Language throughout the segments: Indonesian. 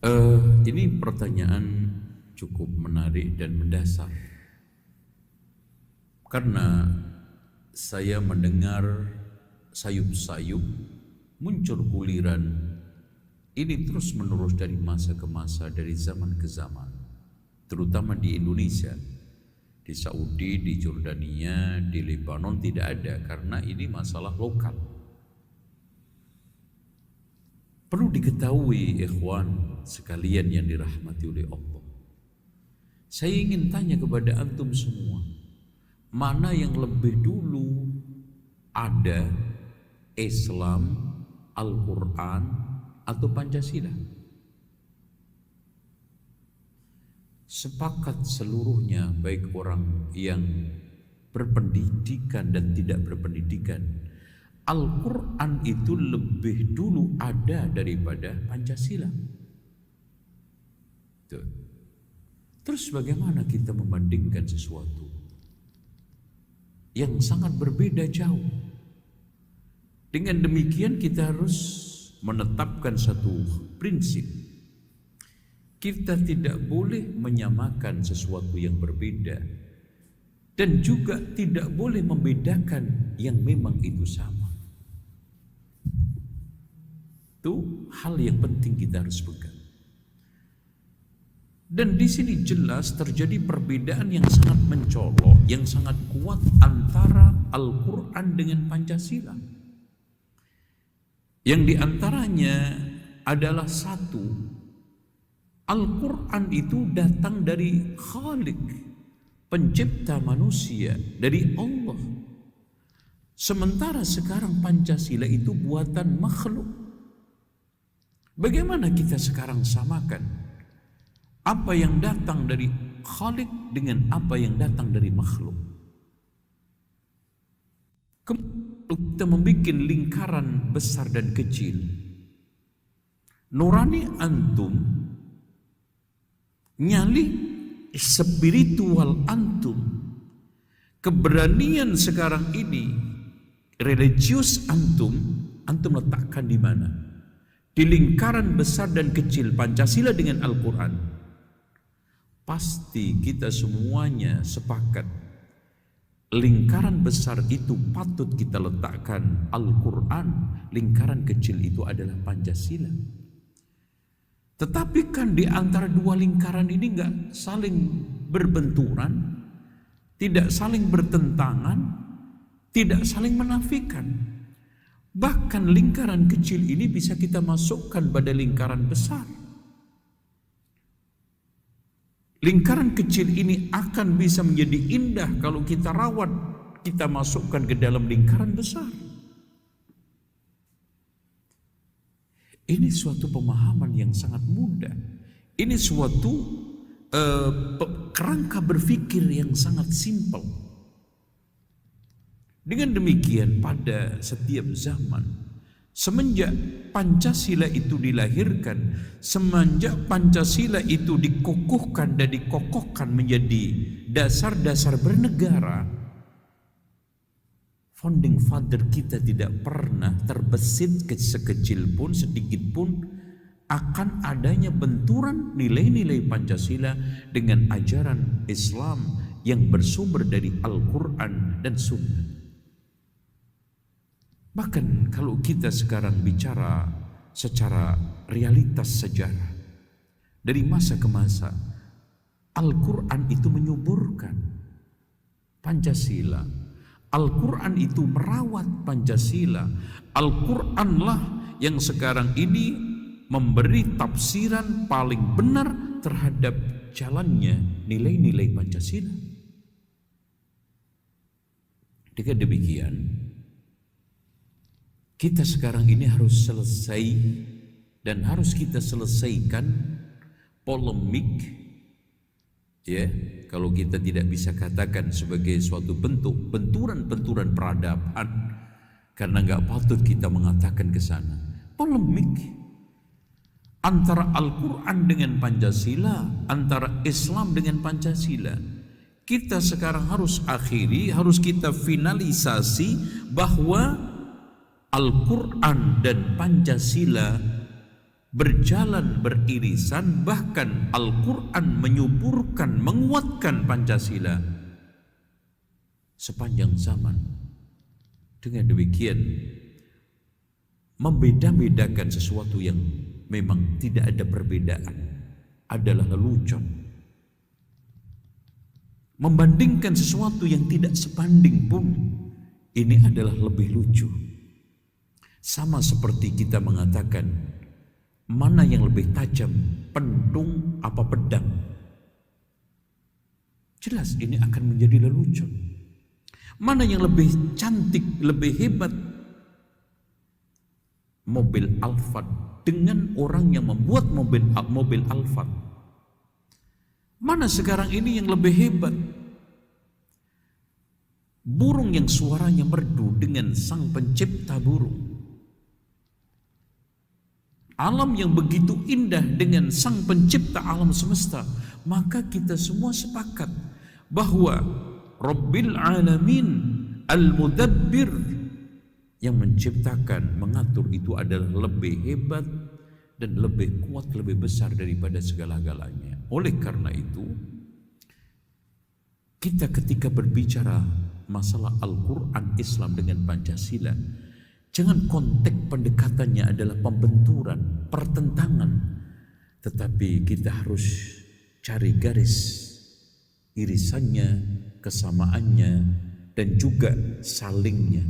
Ini pertanyaan cukup menarik dan mendasar, karena saya mendengar sayup-sayup muncul guliran ini terus menerus dari masa ke masa, dari zaman ke zaman, terutama di Indonesia. Di Saudi, di Jordania, di Lebanon tidak ada, karena ini masalah lokal. Perlu diketahui ikhwan sekalian yang dirahmati oleh Allah, saya ingin tanya kepada antum semua, mana yang lebih dulu ada, Islam, Al-Quran, atau Pancasila? Sepakat seluruhnya, baik orang yang berpendidikan dan tidak berpendidikan, Al-Quran itu lebih dulu ada daripada Pancasila. Tuh. Terus bagaimana kita membandingkan sesuatu yang sangat berbeda jauh? Dengan demikian kita harus menetapkan satu prinsip. Kita tidak boleh menyamakan sesuatu yang berbeda, dan juga tidak boleh membedakan yang memang itu sama. Itu hal yang penting kita harus pegang. Dan di sini jelas terjadi perbedaan yang sangat mencolok, yang sangat kuat antara Al-Quran dengan Pancasila. Yang diantaranya adalah satu, Al-Quran itu datang dari Khalik, pencipta manusia, dari Allah. Sementara sekarang Pancasila itu buatan makhluk. Bagaimana kita sekarang samakan apa yang datang dari Khalik dengan apa yang datang dari makhluk? Kita membuat lingkaran besar dan kecil. Nurani antum, nyali spiritual antum, keberanian sekarang ini, religius antum letakkan di mana? Di lingkaran besar dan kecil Pancasila dengan Al-Quran. Pasti kita semuanya sepakat, lingkaran besar itu patut kita letakkan Al-Quran, lingkaran kecil itu adalah Pancasila. Tetapi kan di antara dua lingkaran ini enggak saling berbenturan, tidak saling bertentangan, tidak saling menafikan. Bahkan lingkaran kecil ini bisa kita masukkan pada lingkaran besar. Lingkaran kecil ini akan bisa menjadi indah kalau kita rawat, kita masukkan ke dalam lingkaran besar. Ini suatu pemahaman yang sangat mudah. Ini suatu kerangka berpikir yang sangat simpel. Dengan demikian pada setiap zaman, semenjak Pancasila itu dilahirkan, semenjak Pancasila itu dikukuhkan dan dikokohkan menjadi dasar-dasar bernegara, founding father kita tidak pernah terbesit sekecil pun, sedikit pun akan adanya benturan nilai-nilai Pancasila dengan ajaran Islam yang bersumber dari Al-Quran dan Sunnah. Bahkan kalau kita sekarang bicara secara realitas sejarah, dari masa ke masa, Al-Quran itu menyuburkan Pancasila. Al-Quran itu merawat Pancasila. Al-Quranlah yang sekarang ini memberi tafsiran paling benar terhadap jalannya nilai-nilai Pancasila. Dengan demikian, kita sekarang ini harus selesai dan harus kita selesaikan polemik, ya, kalau kita tidak bisa katakan sebagai suatu bentuk benturan-benturan peradaban, karena nggak patut kita mengatakan ke sana. Polemik antara Al-Quran dengan Pancasila, antara Islam dengan Pancasila, kita sekarang harus akhiri, harus kita finalisasi bahwa Al-Quran dan Pancasila berjalan beririsan, bahkan Al-Quran menyuburkan, menguatkan Pancasila sepanjang zaman. Dengan demikian membeda-bedakan sesuatu yang memang tidak ada perbedaan adalah lelucon. Membandingkan sesuatu yang tidak sebanding pun ini adalah lebih lucu. Sama seperti kita mengatakan mana yang lebih tajam, pentung apa pedang. Jelas ini akan menjadi lelucon. Mana yang lebih cantik, lebih hebat, mobil Alphard dengan orang yang membuat mobil Alphard. Mana sekarang ini yang lebih hebat? Burung yang suaranya merdu dengan sang pencipta burung. Alam yang begitu indah dengan sang pencipta alam semesta. Maka kita semua sepakat bahwa Rabbil Alamin Al-Mudabbir yang menciptakan, mengatur itu adalah lebih hebat dan lebih kuat, lebih besar daripada segala-galanya. Oleh karena itu, kita ketika berbicara masalah Al-Quran, Islam dengan Pancasila, jangan konteks pendekatannya adalah pembenturan, pertentangan, tetapi kita harus cari garis irisannya, kesamaannya, dan juga salingnya.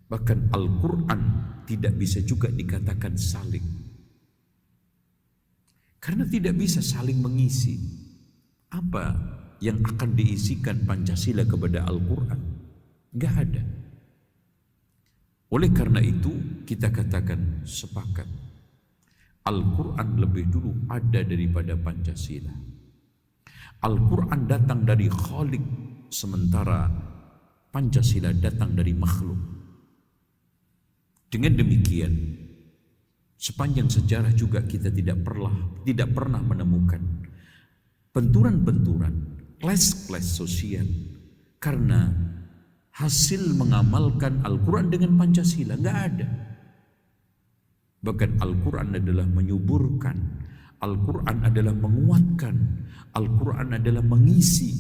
Bahkan Al-Quran tidak bisa juga dikatakan saling, karena tidak bisa saling mengisi. Apa yang akan diisikan Pancasila kepada Al-Quran? Enggak ada. Oleh karena itu kita katakan sepakat, Al-Quran lebih dulu ada daripada Pancasila. Al-Quran datang dari Khalik, sementara Pancasila datang dari makhluk. Dengan demikian, sepanjang sejarah juga kita tidak pernah menemukan benturan-benturan, kelas-kelas sosial karena hasil mengamalkan Al-Quran dengan Pancasila. Enggak ada. Bahkan Al-Quran adalah menyuburkan, Al-Quran adalah menguatkan, Al-Quran adalah mengisi,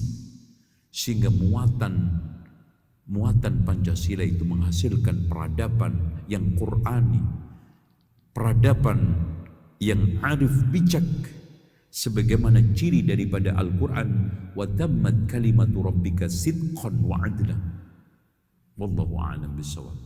sehingga muatan Pancasila itu menghasilkan peradaban yang Qurani, peradaban yang arif bijak, sebagaimana ciri daripada Al-Quran, wa tammat kalimatu rabbika sidqan wa adla. Wallahu a'lam bishawab.